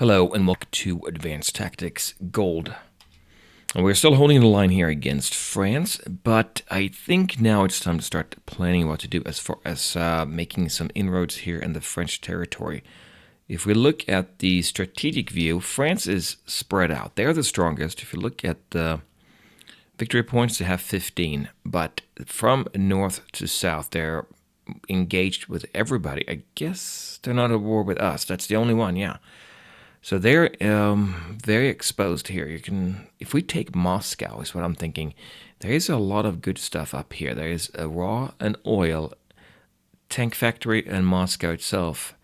Hello and welcome to Advanced Tactics Gold. And we're still holding the line here against France, but I think now it's time to start planning what to do as far as making some inroads here in the French territory. If we look at the strategic view, France is spread out. They're the strongest. If you look at the victory points, they have 15, but from north to south, they're engaged with everybody. I guess they're not at war with us. That's the only one, yeah. So they're very exposed here. If we take Moscow, is what I'm thinking. There is a lot of good stuff up here. There is a raw and oil tank factory and Moscow itself.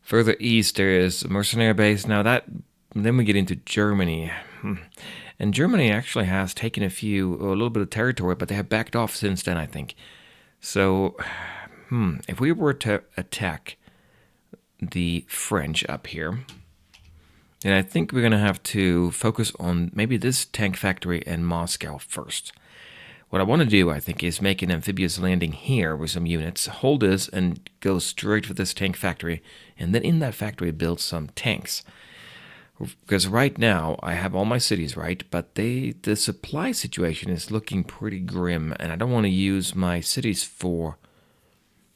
Further east, there is a mercenary base. Now then we get into Germany, and Germany actually has taken a little bit of territory, but they have backed off since then, I think. So, if we were to attack the French up here. And I think we're going to have to focus on maybe this tank factory in Moscow first. What I want to do, I think, is make an amphibious landing here with some units, hold this, and go straight for this tank factory, and then in that factory build some tanks. Because right now, I have all my cities right, but the supply situation is looking pretty grim, and I don't want to use my cities for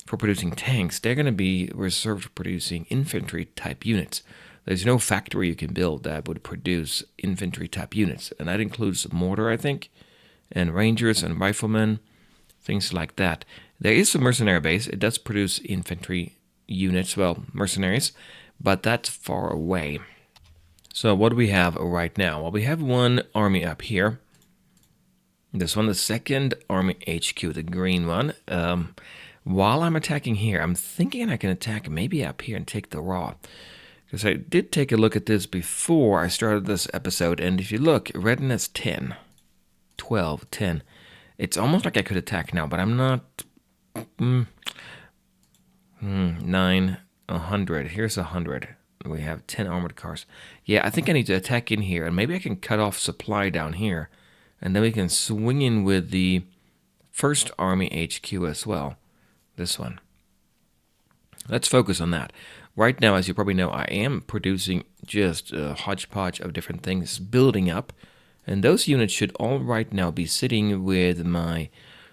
producing tanks. They're going to be reserved for producing infantry-type units. There's no factory you can build that would produce infantry-type units, and that includes mortar, I think, and rangers and riflemen, things like that. There is a mercenary base. It does produce infantry units, well, mercenaries, but that's far away. So what do we have right now? Well, we have one army up here. This one, the second army HQ, the green one. While I'm attacking here, I'm thinking I can attack maybe up here and take the raw. Because I did take a look at this before I started this episode, and if you look, readiness 10, 12, 10. It's almost like I could attack now, but I'm not. 9, 100. Here's 100. We have 10 armored cars. Yeah, I think I need to attack in here, and maybe I can cut off supply down here, and then we can swing in with the first army HQ as well. This one. Let's focus on that. Right now, as you probably know, I am producing just a hodgepodge of different things building up. And those units should all right now be sitting with my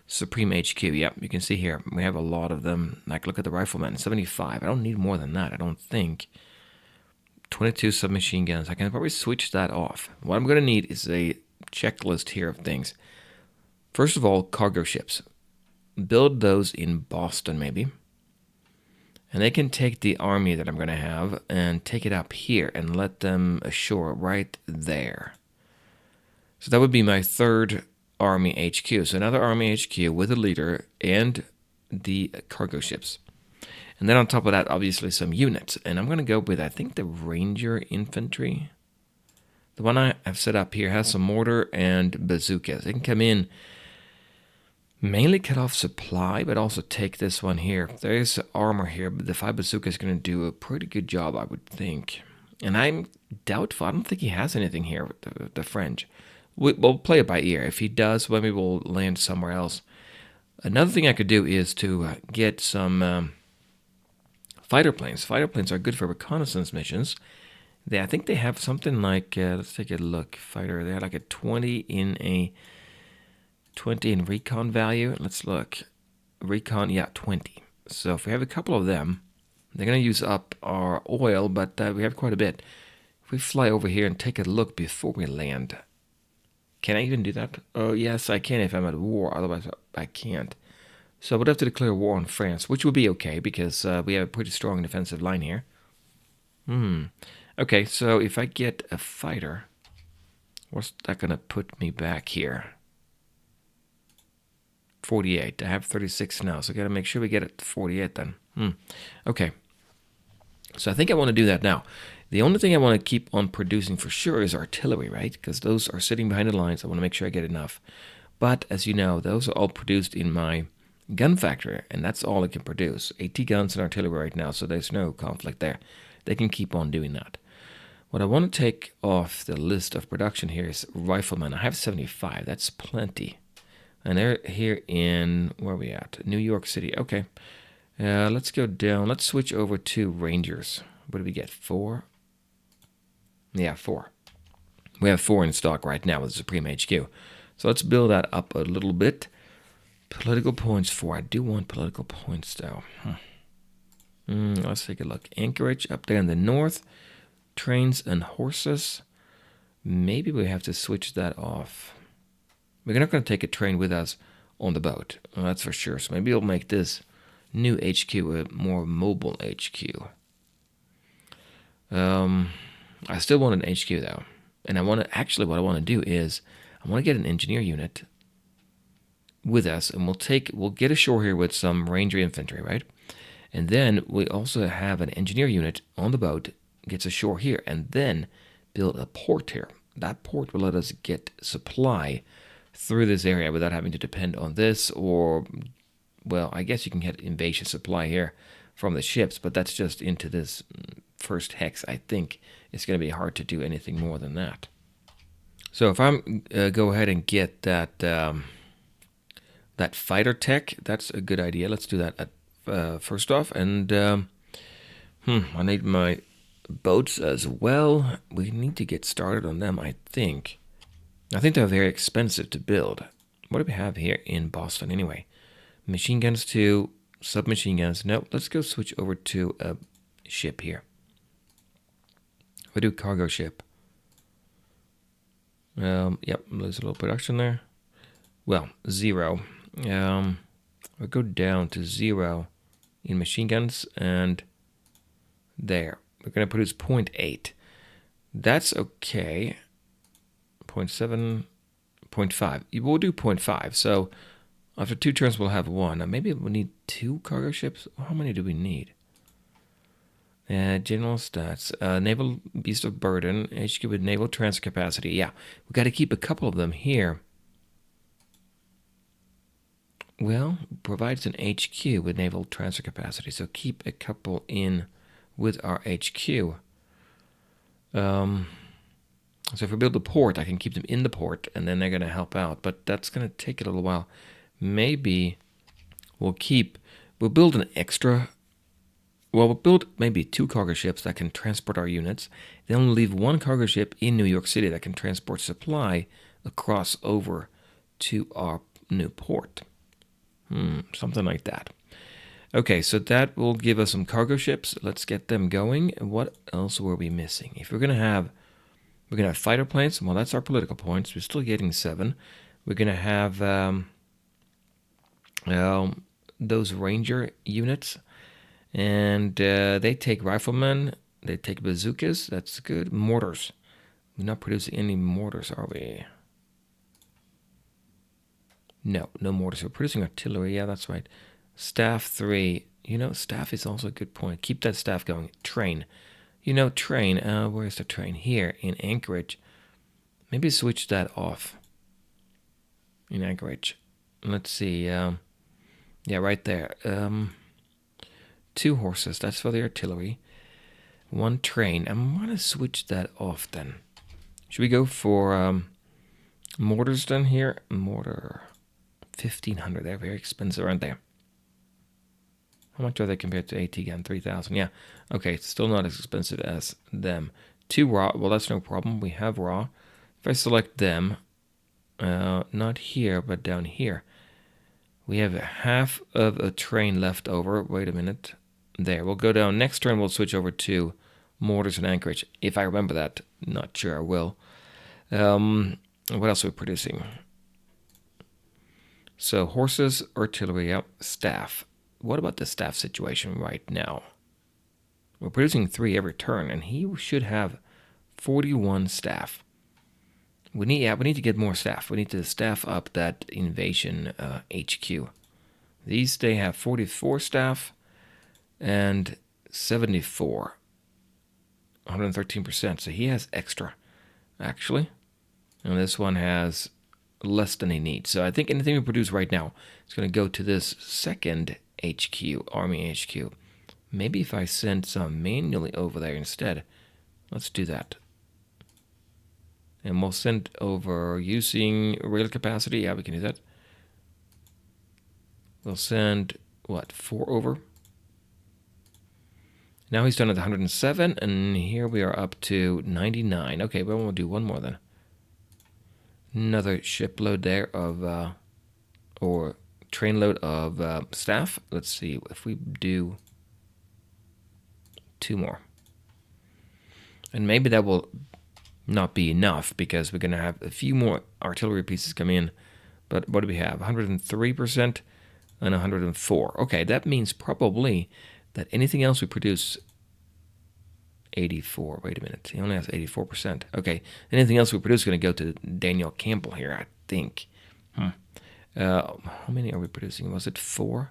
Supreme HQ. Yep, you can see here, we have a lot of them. Like, look at the riflemen, 75. I don't need more than that, I don't think. 22 submachine guns. I can probably switch that off. What I'm going to need is a checklist here of things. First of all, cargo ships. Build those in Boston, maybe. And they can take the army that I'm going to have and take it up here and let them ashore right there. So that would be my third army HQ. So another army HQ with a leader and the cargo ships. And then on top of that, obviously some units. And I'm going to go with, I think, the Ranger Infantry. The one I have set up here has some mortar and bazookas. They can come in, mainly cut off supply, but also take this one here. There is armor here, but the 5 bazooka is going to do a pretty good job, I would think. And I'm doubtful. I don't think he has anything here with the French. We'll play it by ear. If he does, maybe we'll land somewhere else. Another thing I could do is to get some fighter planes. Fighter planes are good for reconnaissance missions. I think they have something like, let's take a look. Fighter, they have like a 20 in recon value. Let's look. Recon, yeah, 20. So if we have a couple of them, they're going to use up our oil, but we have quite a bit. If we fly over here and take a look before we land. Can I even do that? Oh, yes, I can if I'm at war. Otherwise, I can't. So I would have to declare war on France, which would be okay because we have a pretty strong defensive line here. Okay, so if I get a fighter, what's that going to put me back here? 48. I have 36 now, so I got to make sure we get it to 48 then. Okay. So I think I want to do that now. The only thing I want to keep on producing for sure is artillery, right? Because those are sitting behind the lines. I want to make sure I get enough. But as you know, those are all produced in my gun factory, and that's all it can produce. 80 guns and artillery right now, so there's no conflict there. They can keep on doing that. What I want to take off the list of production here is riflemen. I have 75. That's plenty. And they're here in, where are we at? New York City. Okay. Let's go down. Let's switch over to Rangers. What do we get? 4, Yeah, 4. We have 4 in stock right now with Supreme HQ. So let's build that up a little bit. Political points 4. I do want political points though. Let's take a look. Anchorage up there in the north. Trains and horses. Maybe we have to switch that off. We're not going to take a train with us on the boat. Well, that's for sure. So maybe we'll make this new HQ a more mobile HQ. I still want an HQ though. And I want to, actually what I want to do is, I want to get an engineer unit with us, and we'll get ashore here with some ranger infantry, right? And then we also have an engineer unit on the boat, gets ashore here, and then build a port here. That port will let us get supply through this area without having to depend on this, or, well, I guess you can get invasion supply here from the ships, but that's just into this first hex. I think it's going to be hard to do anything more than that. So if I'm go ahead and get that that fighter tech, that's a good idea. Let's do that at, first off. And I need my boats as well. We need to get started on them, I think. I think they're very expensive to build. What do we have here in Boston anyway? Machine guns 2, submachine guns. No, let's go switch over to a ship here. We do cargo ship. Yep, there's a little production there. Well, 0. We'll go down to 0 in machine guns, and there. We're going to produce 0.8. That's okay. 0.7, 0.5. We'll do 0.5. So after 2 turns, we'll have 1. Now maybe we'll need 2 cargo ships. How many do we need? General stats. Naval Beast of Burden. HQ with naval transfer capacity. Yeah, we've got to keep a couple of them here. Well, provides an HQ with naval transfer capacity, so keep a couple in with our HQ. So if we build a port, I can keep them in the port, and then they're going to help out. But that's going to take a little while. Maybe we'll build an extra. Well, we'll build maybe 2 cargo ships that can transport our units. Then we'll leave 1 cargo ship in New York City that can transport supply across over to our new port. Something like that. Okay, so that will give us some cargo ships. Let's get them going. What else were we missing? If we're gonna have fighter planes. Well, that's our political points. We're still getting 7. We're gonna have those ranger units, and they take riflemen. They take bazookas. That's good. Mortars. We're not producing any mortars, are we? No mortars. We're producing artillery. Yeah, that's right. Staff 3. Staff is also a good point. Keep that staff going. Train. Train. Where's the train? Here in Anchorage. Maybe switch that off. In Anchorage. Let's see. Yeah, right there. 2 horses. That's for the artillery. 1 train. I'm going to switch that off then. Should we go for mortars then here? Mortar. 1,500. They're very expensive, aren't they? How much are they compared to AT gun? 3,000. Yeah. Okay, it's still not as expensive as them. 2 raw. Well, that's no problem. We have raw. If I select them, not here, but down here, we have half of a train left over. Wait a minute. There. We'll go down. Next turn, we'll switch over to mortars and Anchorage. If I remember that. Not sure I will. What else are we producing? So horses, artillery, yep, staff. What about the staff situation right now? We're producing 3 every turn, and he should have 41 staff. We need to get more staff. We need to staff up that invasion HQ. They have 44 staff and 74. 113%. So he has extra, actually. And this one has less than he needs. So I think anything we produce right now is going to go to this second HQ, Army HQ. Maybe if I send some manually over there instead. Let's do that. And we'll send over using rail capacity. Yeah, we can do that. We'll send, 4 over? Now he's done at 107, and here we are up to 99. Okay, well, we'll do one more then. Another shipload there of, or trainload of staff. Let's see if we do 2 more. And maybe that will not be enough because we're going to have a few more artillery pieces come in. But what do we have? 103% and 104. Okay, that means probably that anything else we produce... 84. Wait a minute. He only has 84%. Okay. Anything else we produce is going to go to Daniel Campbell here, I think. How many are we producing? Was it 4?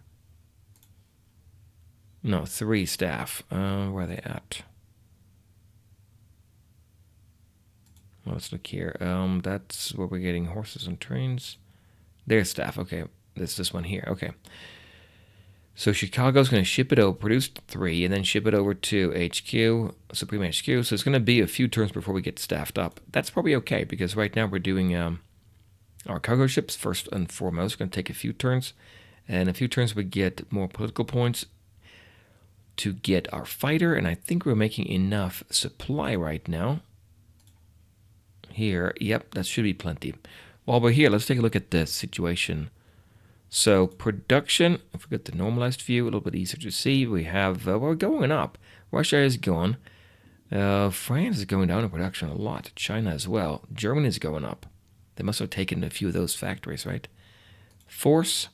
No, 3 staff. Where are they at? Well, let's look here. That's where we're getting horses and trains. There's staff. Okay. This one here. Okay. So Chicago's going to ship it over, produce 3, and then ship it over to HQ, Supreme HQ. So it's going to be a few turns before we get staffed up. That's probably okay, because right now we're doing our cargo ships first and foremost. It's going to take a few turns. And a few turns we get more political points to get our fighter. And I think we're making enough supply right now. Here, yep, that should be plenty. While we're here, let's take a look at the situation. So production, if we get the normalized view, a little bit easier to see. We have, we're going up. Russia is gone. France is going down in production a lot. China as well. Germany is going up. They must have taken a few of those factories, right? Force,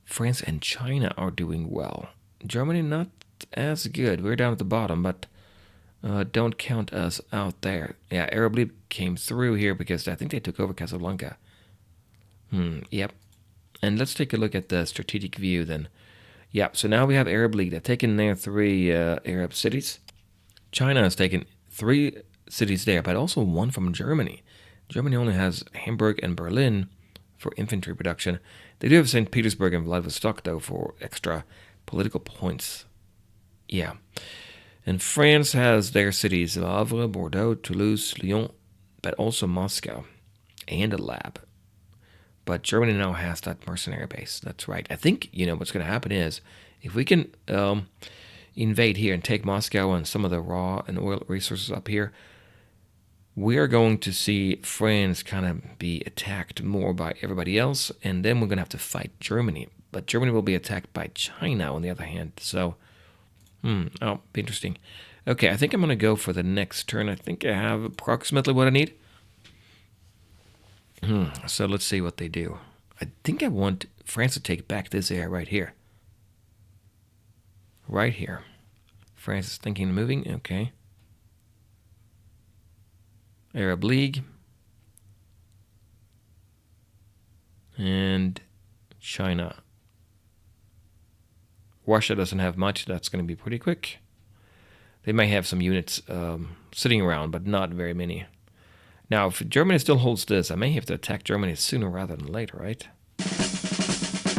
France and China are doing well. Germany not as good. We're down at the bottom, but don't count us out there. Yeah, Arab League came through here because I think they took over Casablanca. Yep. And let's take a look at the strategic view then. Yep, so now we have Arab League. They've taken their 3 Arab cities. China has taken 3 cities there, but also 1 from Germany. Germany only has Hamburg and Berlin for infantry production. They do have St. Petersburg and Vladivostok, though, for extra political points. Yeah. And France has their cities, Havre, Bordeaux, Toulouse, Lyon, but also Moscow and a lab. But Germany now has that mercenary base. That's right. I think, what's going to happen is if we can invade here and take Moscow and some of the raw and oil resources up here, we are going to see France kind of be attacked more by everybody else. And then we're going to have to fight Germany. But Germany will be attacked by China on the other hand. So, be interesting. Okay, I think I'm going to go for the next turn. I think I have approximately what I need. So let's see what they do. I think I want France to take back this area right here. Right here. France is thinking of moving. Okay. Arab League. And China. Russia doesn't have much. That's going to be pretty quick. They may have some units sitting around, but not very many. Now, if Germany still holds this, I may have to attack Germany sooner rather than later, right?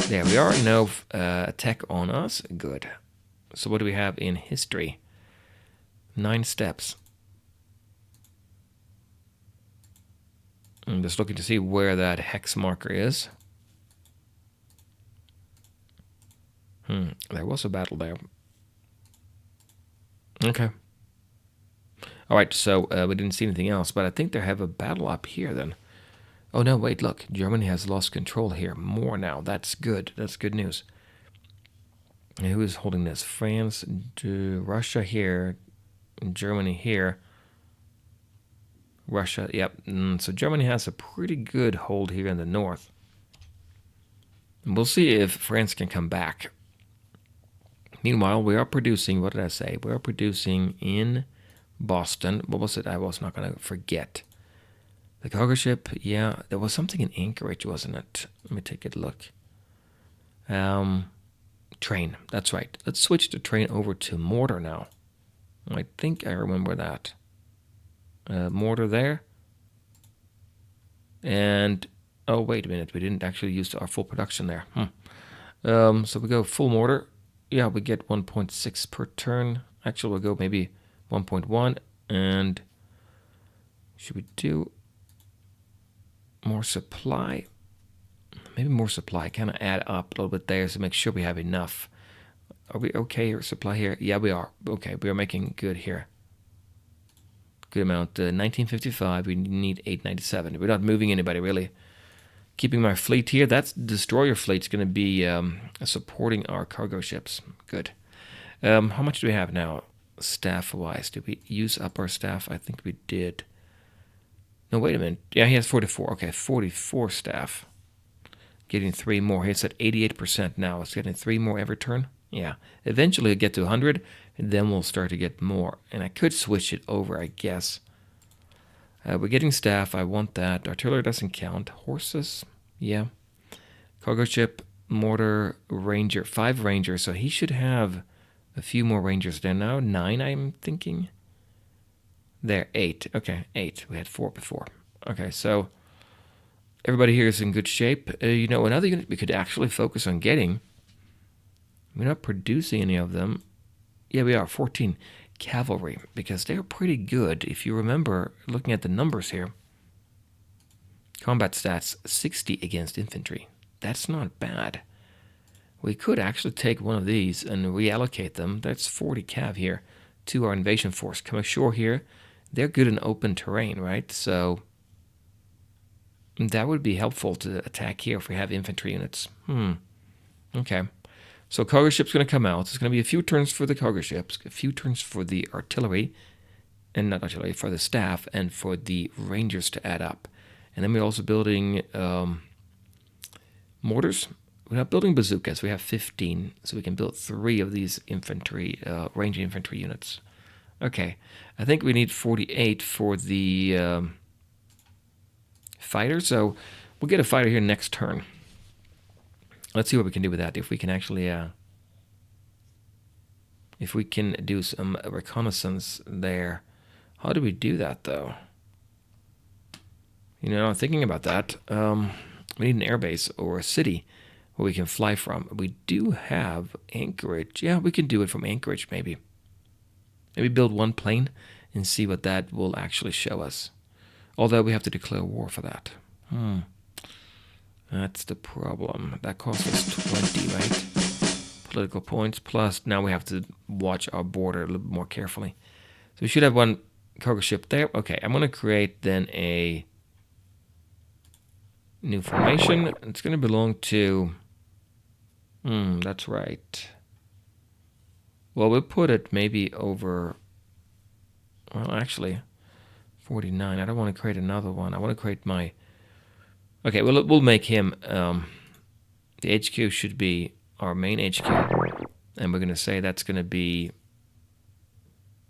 There we are. No attack on us. Good. So what do we have in history? 9 steps. I'm just looking to see where that hex marker is. There was a battle there. Okay. All right, so we didn't see anything else, but I think they have a battle up here then. Oh, no, wait, look. Germany has lost control here. More now. That's good. That's good news. And who is holding this? France, Russia here, Germany here. Russia, yep. So Germany has a pretty good hold here in the north. And we'll see if France can come back. Meanwhile, we are producing, what did I say? We are producing in Boston. What was it? I was not going to forget. The cargo ship, yeah, there was something in Anchorage, wasn't it? Let me take a look. Train, that's right. Let's switch the train over to mortar now. I think I remember that. Mortar there. And, oh, wait a minute. We didn't actually use our full production there. So we go full mortar. Yeah, we get 1.6 per turn. Actually, we'll go maybe 1.1. And should we do more supply? Maybe more supply. Kind of add up a little bit there to make sure we have enough. Are we okay here? Supply here? Yeah, we are. Okay, we are making good here. Good amount. 1955. We need 897. We're not moving anybody really. Keeping my fleet here. That's destroyer fleet's going to be supporting our cargo ships. Good. How much do we have now, staff-wise? Did we use up our staff? I think we did. No, wait a minute. Yeah, he has 44. Okay, 44 staff. Getting 3 more. He's at 88% now. It's getting 3 more every turn. Yeah. Eventually it'll get to 100, and then we'll start to get more. And I could switch it over, I guess. We're getting staff. I want that. Artillery doesn't count. Horses, yeah. Cargo ship, mortar, ranger. 5 rangers, so he should have a few more rangers there now. 9, I'm thinking. There, 8. Okay, 8. We had 4 before. Okay, so everybody here is in good shape. You know, another unit we could actually focus on getting. We're not producing any of them. Yeah, we are. 14 cavalry, because they're pretty good. If you remember, looking at the numbers here. Combat stats, 60 against infantry. That's not bad. We could actually take one of these and reallocate them. That's 40 cav here to our invasion force. Come ashore here. They're good in open terrain, right? So that would be helpful to attack here if we have infantry units. Okay. So cargo ship's going to come out. It's going to be a few turns for the cargo ships, a few turns for the artillery, and not artillery, for the staff, and for the rangers to add up. And then we're also building mortars. We're not building bazookas. We have 15, so we can build 3 of these infantry, range infantry units. Okay, I think we need 48 for the fighter, so we'll get a fighter here next turn. Let's see what we can do with that. If we can actually, if we can do some reconnaissance there. How do we do that, though? You know, I'm thinking about that. We need an airbase or a city where we can fly from. We do have Anchorage. Yeah, we can do it from Anchorage, maybe. Maybe build 1 plane and see what that will actually show us. Although we have to declare war for that. That's the problem. That costs us 20, right? Political points. Plus, now we have to watch our border a little bit more carefully. So we should have 1 cargo ship there. Okay, I'm going to create then a new formation. It's going to belong to... that's right. Well, we'll put it maybe over... Well, actually, 49. I don't want to create another one. I want to create my... Okay, we'll make him... the HQ should be our main HQ. And we're going to say that's going to be...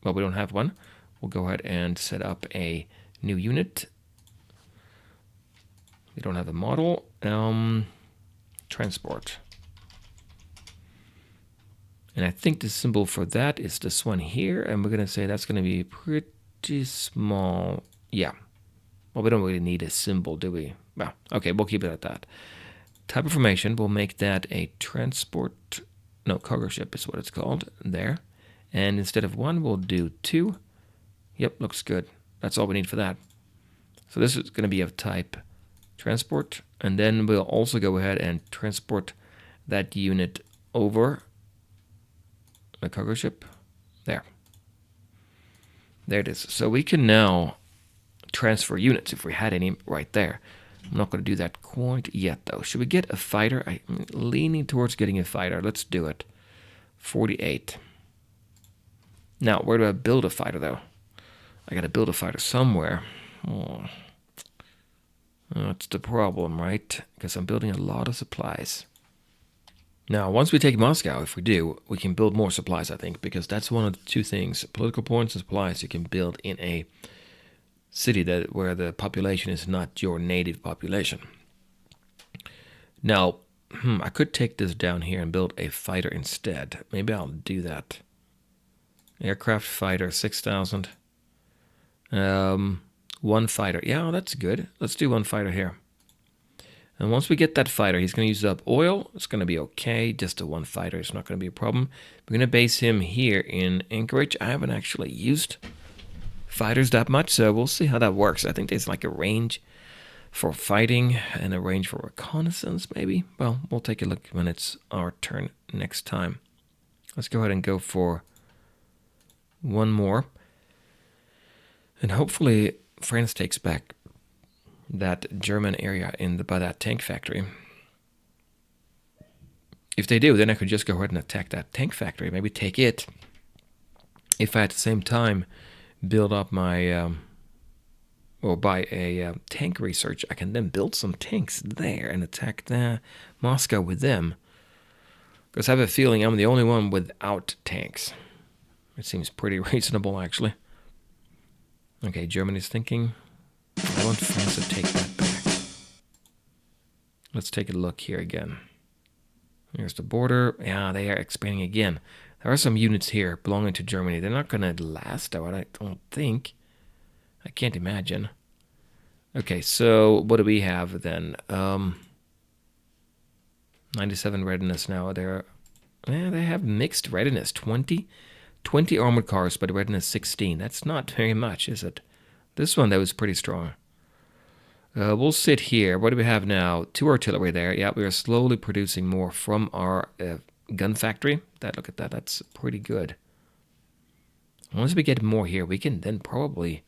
Well, we don't have one. We'll go ahead and set up a new unit. We don't have a model. Transport. And I think the symbol for that is this one here. And we're going to say that's going to be pretty small. Yeah. Well, we don't really need a symbol, do we? Well, okay, we'll keep it at that. Type of formation, we'll make that a transport... No, cargo ship is what it's called. There. And instead of 1, we'll do 2. Yep, looks good. That's all we need for that. So this is going to be of type transport. And then we'll also go ahead and transport that unit over the cargo ship. There. There it is. So we can now transfer units if we had any right there. I'm not going to do that quite yet, though. Should we get a fighter? I'm leaning towards getting a fighter. Let's do it. 48. Now, where do I build a fighter, though? I got to build a fighter somewhere. That's the problem, right? Because I'm building a lot of supplies. Now, once we take Moscow, if we do, we can build more supplies, I think, because that's one of the 2 things. Political points and supplies you can build in a city where the population is not your native population. Now, I could take this down here and build a fighter instead. Maybe I'll do that. Aircraft fighter, 6,000. 1 fighter. Yeah, that's good. Let's do 1 fighter here. And once we get that fighter, he's going to use up oil. It's going to be okay. Just a 1 fighter. It's not going to be a problem. We're going to base him here in Anchorage. I haven't actually used fighters that much, so we'll see how that works. I think there's like a range for fighting and a range for reconnaissance, maybe. Well, we'll take a look when it's our turn next time. Let's go ahead and go for one more. And hopefully France takes back that German area by that tank factory. If they do, then I could just go ahead and attack that tank factory. Maybe take it. If I at the same time build up my... or buy a tank research, I can then build some tanks there and attack Moscow with them. Because I have a feeling I'm the only one without tanks. It seems pretty reasonable, actually. Okay, Germany's thinking. I want France to take that back. Let's take a look here again. Here's the border. Yeah, they are expanding again. There are some units here belonging to Germany. They're not going to last, though, I don't think. I can't imagine. Okay, so what do we have then? 97 readiness now. They have mixed readiness. 20 armored cars, but readiness 16. That's not very much, is it? This one, that was pretty strong. We'll sit here. What do we have now? 2 artillery there. Yeah, we are slowly producing more from our gun factory. Look at that. That's pretty good. Once we get more here, we can then probably,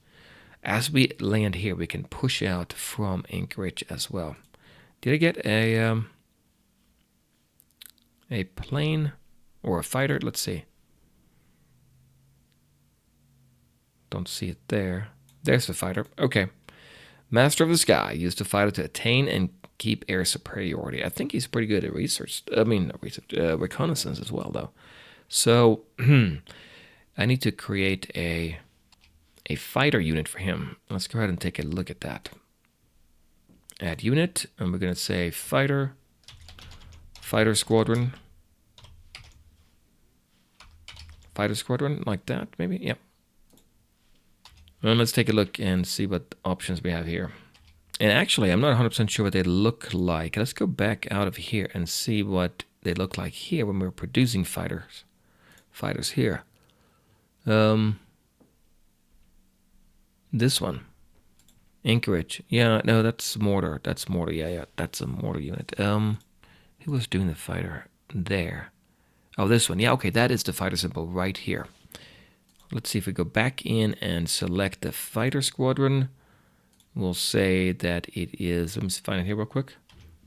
as we land here, we can push out from Anchorage as well. Did I get a plane or a fighter? Let's see. Don't see it there. There's the fighter. Okay. Master of the Sky used the fighter to attain and keep air superiority. I think he's pretty good at reconnaissance as well, though. So I need to create a fighter unit for him. Let's go ahead and take a look at that. Add unit, and we're going to say fighter squadron. Fighter squadron, like that, maybe? Yep. And let's take a look and see what options we have here. And actually, I'm not 100% sure what they look like. Let's go back out of here and see what they look like here when we're producing fighters. Fighters here. This one. Anchorage. Yeah, no, that's mortar. That's mortar. Yeah, that's a mortar unit. Who was doing the fighter? There. Oh, this one. Yeah, okay, that is the fighter symbol right here. Let's see if we go back in and select the fighter squadron. We'll say that it is, let me find it here real quick.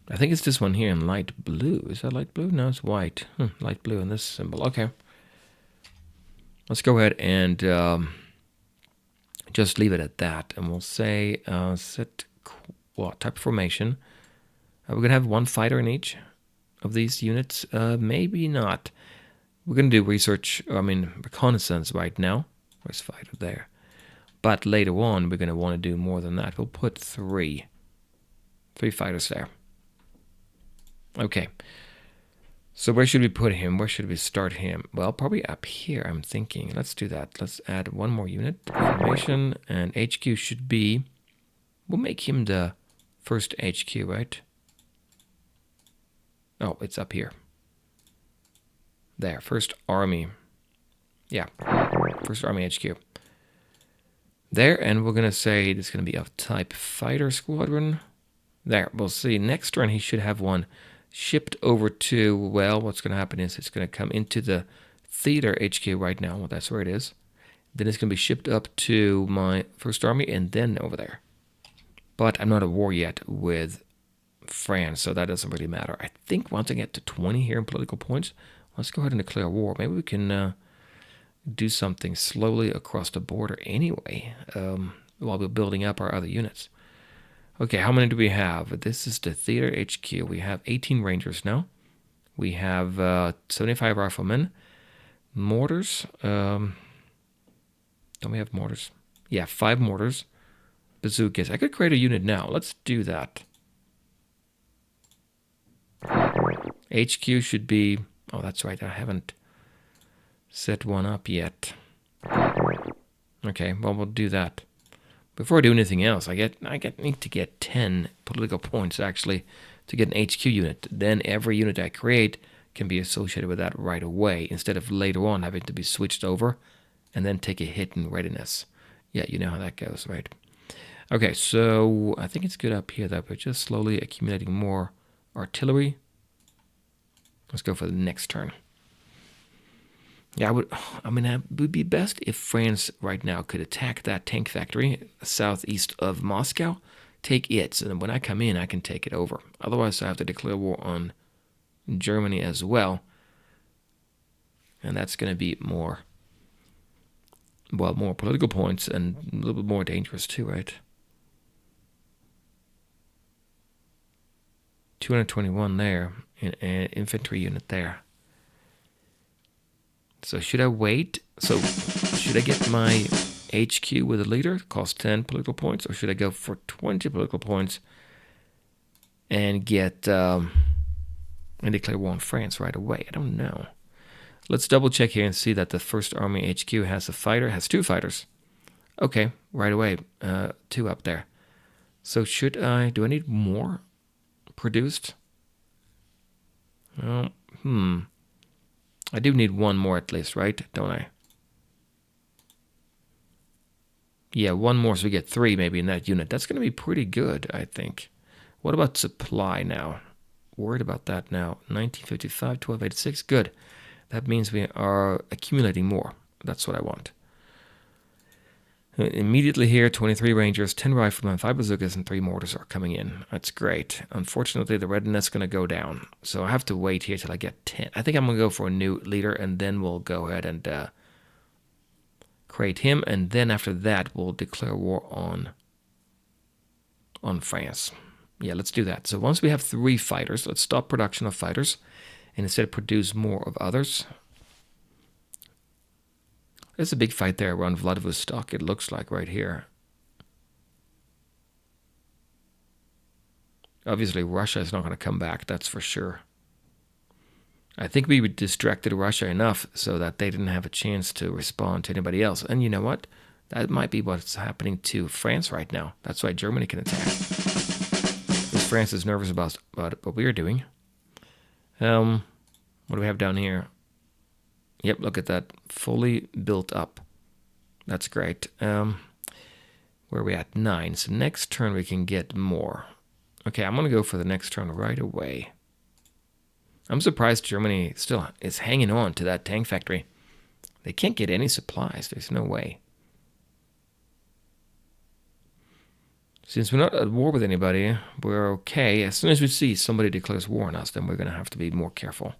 I think it's this one here in light blue. Is that light blue? No, it's white. Light blue in this symbol. Okay. Let's go ahead and just leave it at that. And we'll say set what type of formation. We're going to have one fighter in each of these units. Maybe not. We're going to do reconnaissance right now. Where's fighter there? But later on, we're going to want to do more than that. We'll put three fighters there. Okay. So where should we put him? Where should we start him? Well, probably up here, I'm thinking. Let's do that. Let's add one more unit. Formation, and HQ should be... We'll make him the first HQ, right? Oh, it's up here. There, first army. Yeah, first army HQ. There, and we're going to say it's going to be of type fighter squadron. There, we'll see. Next turn, he should have one shipped over to, well, what's going to happen is it's going to come into the theater HQ right now. Well, that's where it is. Then it's going to be shipped up to my first army and then over there. But I'm not at war yet with France, so that doesn't really matter. I think once I get to 20 here in political points, let's go ahead and declare war. Maybe we can do something slowly across the border anyway, while we're building up our other units. Okay, how many do we have? This is the theater HQ. We have 18 rangers now. We have 75 riflemen. Mortars. Don't we have mortars? Yeah, 5 mortars. Bazookas. I could create a unit now. Let's do that. HQ should be... Oh, that's right. I haven't set one up yet. Okay, well, we'll do that. Before I do anything else, I need to get 10 political points, actually, to get an HQ unit. Then every unit I create can be associated with that right away, instead of later on having to be switched over and then take a hit in readiness. Yeah, you know how that goes, right? Okay, so I think it's good up here, though. We're just slowly accumulating more artillery. Let's go for the next turn. Yeah, I mean, it would be best if France right now could attack that tank factory southeast of Moscow, take it, so then when I come in, I can take it over. Otherwise, I have to declare war on Germany as well, and that's going to be more, well, more political points and a little bit more dangerous too, right? 221 there, an infantry unit there. So should I wait? So should I get my HQ with a leader, cost 10 political points, or should I go for 20 political points and get and declare war on France right away? I don't know. Let's double check here and see that the First Army HQ has a fighter, has 2 fighters. Okay, right away, 2 up there. So do I need more produced? Well, I do need 1 more at least, right? Don't I? Yeah, 1 more so we get 3 maybe in that unit. That's going to be pretty good, I think. What about supply now? Worried about that now. 1955, 1286, good. That means we are accumulating more. That's what I want. Immediately here, 23 Rangers, 10 Riflemen, 5 Bazookas, and 3 Mortars are coming in. That's great. Unfortunately, the readiness is going to go down. So I have to wait here till I get 10. I think I'm going to go for a new leader, and then we'll go ahead and create him. And then after that, we'll declare war on France. Yeah, let's do that. So once we have 3 fighters, let's stop production of fighters and instead produce more of others. There's a big fight there around Vladivostok, it looks like right here. Obviously, Russia is not going to come back, that's for sure. I think we distracted Russia enough so that they didn't have a chance to respond to anybody else. And you know what? That might be what's happening to France right now. That's why Germany can attack. Because France is nervous about what we are doing. What do we have down here? Yep, look at that. Fully built up. That's great. Where are we at? 9. So next turn we can get more. Okay, I'm going to go for the next turn right away. I'm surprised Germany still is hanging on to that tank factory. They can't get any supplies. There's no way. Since we're not at war with anybody, we're okay. As soon as we see somebody declares war on us, then we're going to have to be more careful.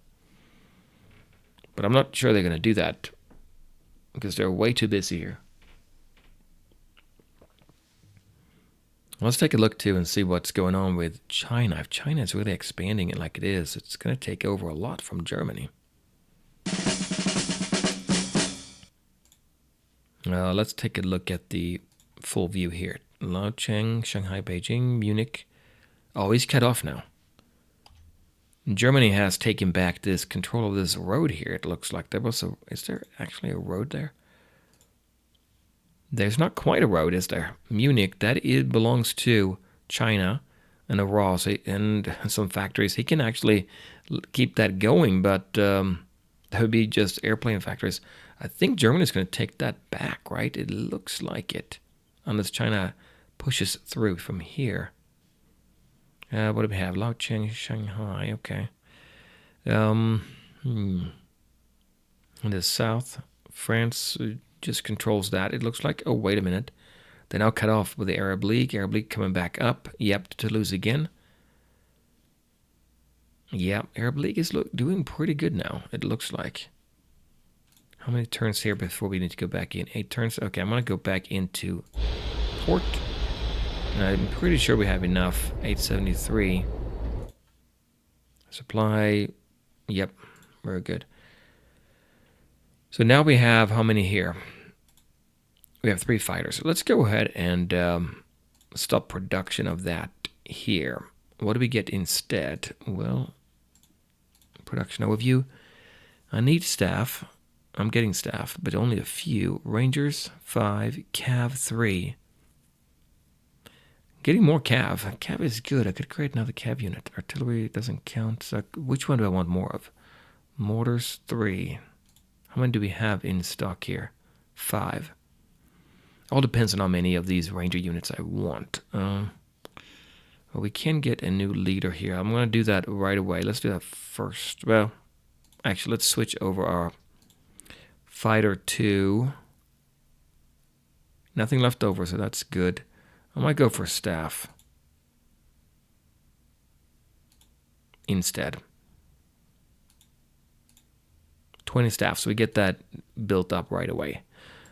But I'm not sure they're going to do that because they're way too busy here. Let's take a look too and see what's going on with China. If China is really expanding it like it is, it's going to take over a lot from Germany. Let's take a look at the full view here. Laocheng, Shanghai, Beijing, Munich. Oh, he's cut off now. Germany has taken back this control of this road here. It looks like there was is there actually a road there? There's not quite a road, is there? Munich, belongs to China and a Ross and some factories. He can actually keep that going, but that would be just airplane factories. I think Germany's going to take that back, right? It looks like it, unless China pushes through from here. What do we have? Laocheng, Shanghai, okay. In the south, France just controls that. It looks like, oh, wait a minute. They now cut off with the Arab League. Arab League coming back up. Yep, to lose again. Yep, Arab League is doing pretty good now, it looks like. How many turns here before we need to go back in? 8 turns? Okay, I'm going to go back into port. I'm pretty sure we have enough. 873. Supply. Yep, very good. So now we have how many here? We have 3 fighters. Let's go ahead and stop production of that here. What do we get instead? Well, production overview. I need staff. I'm getting staff, but only a few. Rangers, 5. Cav, 3. Getting more Cav. Cav is good. I could create another Cav unit. Artillery doesn't count. So which one do I want more of? Mortars, 3. How many do we have in stock here? 5. All depends on how many of these Ranger units I want. Well, we can get a new leader here. I'm going to do that right away. Let's do that first. Well, actually, let's switch over our Fighter 2. Nothing left over, so that's good. I might go for staff instead. 20 staff, so we get that built up right away.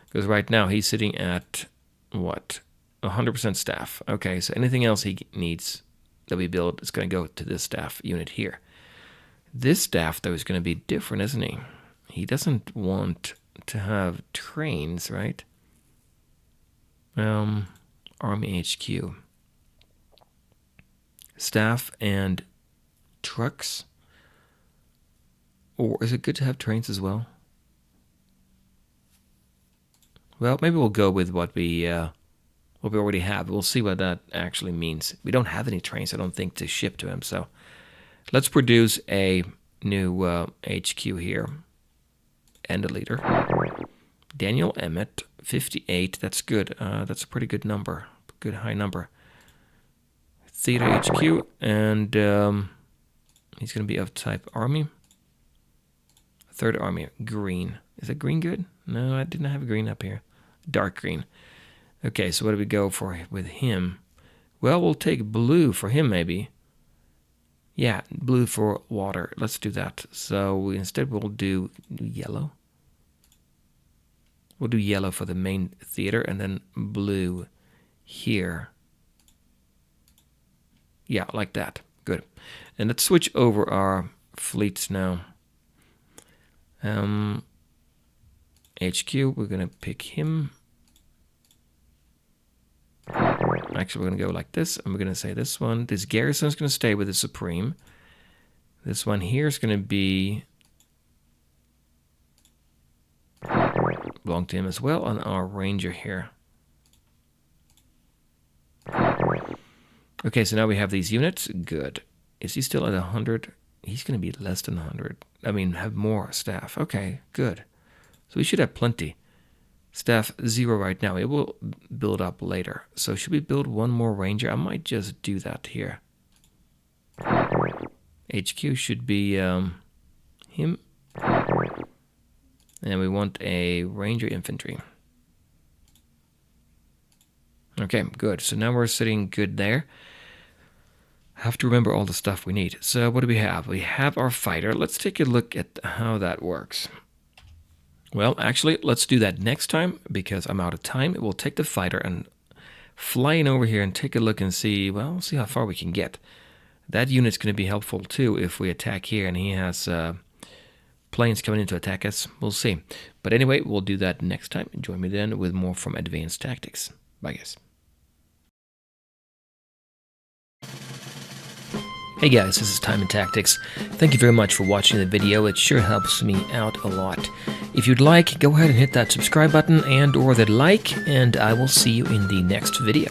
Because right now he's sitting at, what, 100% staff. Okay, so anything else he needs that we build is going to go to this staff unit here. This staff, though, is going to be different, isn't he? He doesn't want to have trains, right? Army HQ. Staff and trucks. Or is it good to have trains as well? Well, maybe we'll go with what we already have. We'll see what that actually means. We don't have any trains, I don't think, to ship to him. So let's produce a new HQ here. And a leader. Daniel Emmett, 58. That's good. That's a pretty good number. Good high number. Theater HQ. And he's going to be of type Army. Third Army. Green. Is it green good? No, I didn't have green up here. Dark green. Okay, so what do we go for with him? Well, we'll take blue for him, maybe. Yeah, blue for water. Let's do that. So instead we'll do yellow. We'll do yellow for the main theater and then blue here. Yeah, like that. Good. And let's switch over our fleets now. HQ, we're going to pick him. Actually, we're going to go like this, and we're going to say this one. This garrison is going to stay with the Supreme. This one here is going to be belong to him as well, and our ranger here. Okay, so now we have these units. Good. Is he still at 100? He's going to be less than 100. I mean, have more staff. Okay, good. So we should have plenty. Staff 0 right now. It will build up later. So should we build one more ranger? I might just do that here. HQ should be him. And we want a ranger infantry. Okay, good. So now we're sitting good there. Have to remember all the stuff we need. So what do we have? We have our fighter. Let's take a look at how that works. Well, actually, let's do that next time because I'm out of time. We'll take the fighter and fly in over here and take a look and see, well, see how far we can get. That unit's going to be helpful too if we attack here and he has planes coming in to attack us. We'll see. But anyway, we'll do that next time. Join me then with more from Advanced Tactics. Bye, guys. Hey guys, this is Time and Tactics. Thank you very much for watching the video. It sure helps me out a lot. If you'd like, go ahead and hit that subscribe button and or that like, and I will see you in the next video.